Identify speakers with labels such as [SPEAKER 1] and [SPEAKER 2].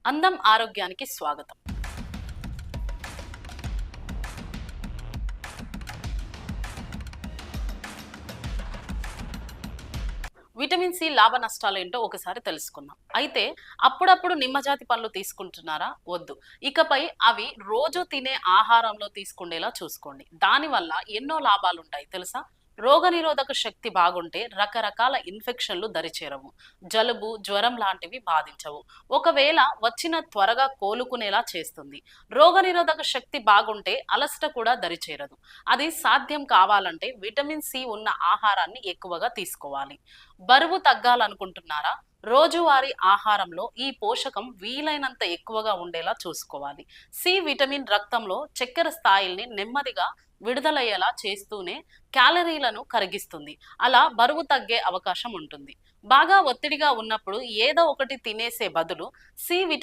[SPEAKER 1] అందం ఆరోగ్యానికి స్వాగతం. విటమిన్ సి లాభ నష్టాలేంటో ఒకసారి తెలుసుకుందాం. అయితే అప్పుడప్పుడు నిమ్మజాతి పండ్లు తీసుకుంటున్నారా? వద్దు. ఇకపై అవి రోజు తినే ఆహారంలో తీసుకుండేలా చూసుకోండి. దానివల్ల ఎన్నో లాభాలుంటాయి తెలుసా? రోగనిరోధక శక్తి బాగుంటే రకరకాల ఇన్ఫెక్షన్లు దరిచేరవు. జలుబు, జ్వరం లాంటివి బాధించవు. ఒకవేళ వచ్చిన త్వరగా కోలుకునేలా చేస్తుంది. రోగనిరోధక శక్తి బాగుంటే అలసట కూడా దరిచేరదు. అది సాధ్యం కావాలంటే విటమిన్ సి ఉన్న ఆహారాన్ని ఎక్కువగా తీసుకోవాలి. బరువు తగ్గాలనుకుంటున్నారా? రోజువారీ ఆహారంలో ఈ పోషకం వీలైనంత ఎక్కువగా ఉండేలా చూసుకోవాలి. సి విటమిన్ రక్తంలో చక్కెర స్థాయిల్ని నెమ్మదిగా విడుదలయ్యేలా చేస్తూనే క్యాలరీలను కరిగిస్తుంది. అలా బరువు తగ్గే అవకాశం ఉంటుంది. బాగా ఒత్తిడిగా ఉన్నప్పుడు ఏదో ఒకటి తినేసే బదులు సి విటమిన్